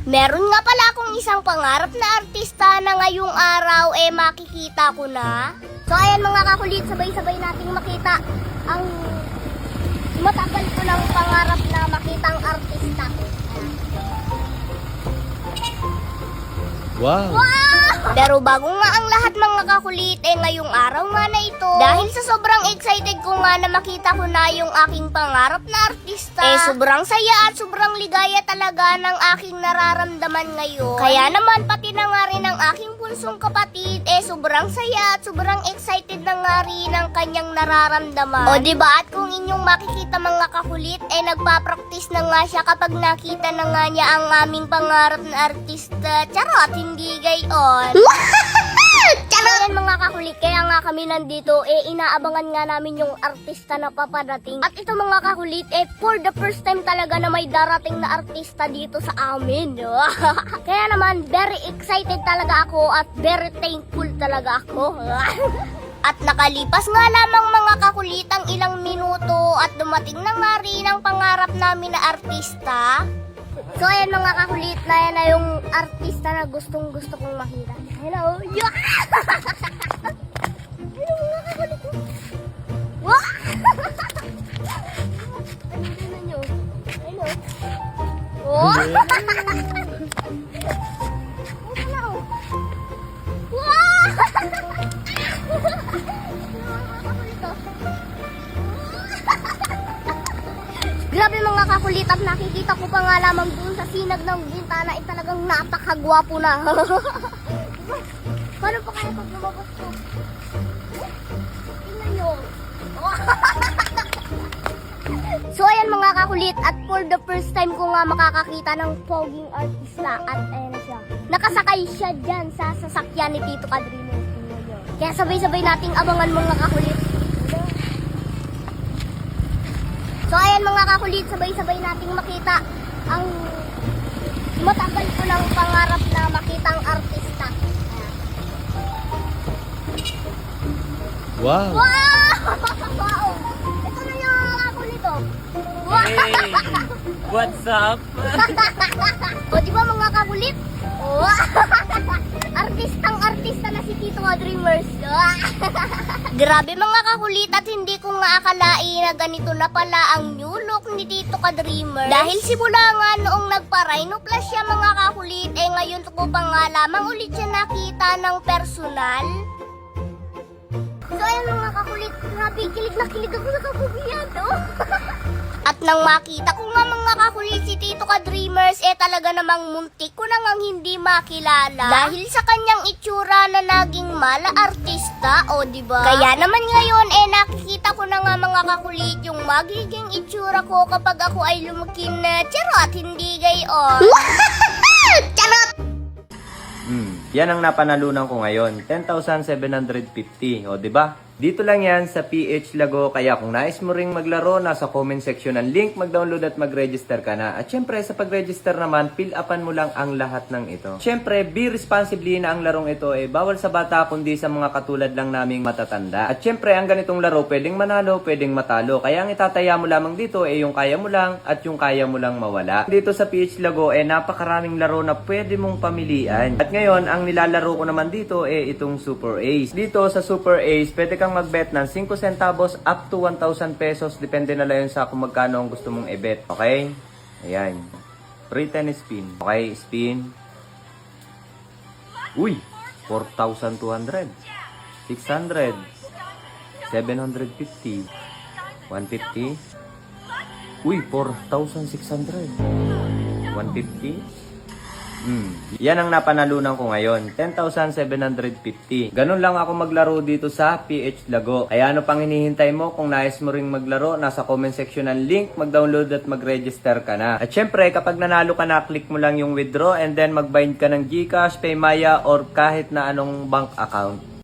Meron nga pala akong isang pangarap na artista na ngayong araw makikita ko na. So ayan mga kakulit, sabay-sabay nating makita ang matagal ko ng pangarap na makita ang artista. Wow! Pero bago nga ang lahat mga kakulit, ngayong araw nga na ito, dahil sa sobrang excited ko nga na makita ko na yung aking pangarap na artista, sobrang saya at sobrang ligaya talaga ng aking nararamdaman ngayon. Kaya naman pati na nga rin ang aking punsong kapatid, sobrang saya at sobrang excited na nga rin ang kanyang nararamdaman. O diba, at kung inyong makikita mga kakulit, nagpa-practice na nga siya kapag nakita na nga niya ang aming pangarap na artista. Charot, hindi gayon. Ayan mga kakulit, kaya nga kami nandito, inaabangan nga namin yung artista na papadating. At ito mga kakulit, for the first time talaga na may darating na artista dito sa amin. Kaya naman, very excited talaga ako at very thankful talaga ako. At nakalipas nga lamang mga kakulit ang ilang minuto at dumating na nga rin ang pangarap namin na artista. So ayan mga kakulit, na yan na yung artista na gustong gusto kong makita. Hello! Yeah! Hello mga kakulit! Wow! Ano na nyo? Hello! Oh! Grabe mga kakulit, at nakikita ko pa nga lamang dun sa sinag ng bintana talagang napakagwapo na. Paano pa kaya pag lumabas ko? Tingnan nyo. So ayan mga kakulit, at for the first time ko nga makakakita ng poging artista, at ayan na siya. Nakasakay siya dyan sa sasakyan ni Tito Kadrino. Kaya sabay-sabay nating abangan mga kakulit. So ayan mga kakulit, sabay-sabay nating makita ang matagal ko ng pangarap na makita ang artista. Wow! Wow! Ito na yung mga kakulit oh. Wow! Hey! What's up? O diba mga kakulit? Wow! Artistang-artista na si Tito Dreamers. Grabe mga kakulit, at hindi ko nga akalain na ganito na pala ang new look ni Tito Dreamers. Dahil simula nga noong nagpa-rhinoplas siya mga kakulit, ngayon ko pa nga lamang ulit siya nakita ng personal. So ayun mga kakulit, grabe, kilig na kilig ako sa kapugian, oh. At nang makita ko nga mga kakulit si Tito Dreamers, talaga namang muntik ko na ngang hindi makilala. Dahil sa kanyang itsura na naging mala artista, o diba? Kaya naman ngayon, nakikita ko na nga mga kakulit yung magiging itsura ko kapag ako ay lumaki na charot, hindi gayon. Charot! Yan ang napanalunan ko ngayon, 10,750. O, di ba? Dito lang yan sa PH Lago, kaya kung nais mo ring maglaro, nasa comment section ng link, mag-download at mag-register ka na. At syempre, sa pag-register naman, fill upan mo lang ang lahat ng ito. Syempre, be responsibly na ang larong ito bawal sa bata kundi sa mga katulad lang naming matatanda. At syempre, ang ganitong laro, pwedeng manalo, pwedeng matalo. Kaya ang itataya mo lamang dito yung kaya mo lang at yung kaya mo lang mawala. Dito sa PH Lago, napakaraming laro na pwede mong pamilian. At ngayon, ang nilalaro ko naman dito itong Super Ace. Dito sa Super Ace, pwede kang mag-bet ng 5 centavos up to 1,000 pesos. Depende na lang yun sa kung magkano ang gusto mong i-bet. Okay? Ayan. Free 10 spin. Okay, spin. Uy! 4,200. 600. 750. 150. Uy! 4,600. 150. Yan ang napanalunan ko ngayon, 10,750. Ganun lang ako maglaro dito sa PH Lago. Kaya ano pang hinihintay mo? Kung nais mo ring maglaro, nasa comment section ng link, mag-download at mag-register ka na. At syempre, kapag nanalo ka na, click mo lang yung withdraw and then mag-bind ka ng GCash, Paymaya, or kahit na anong bank account.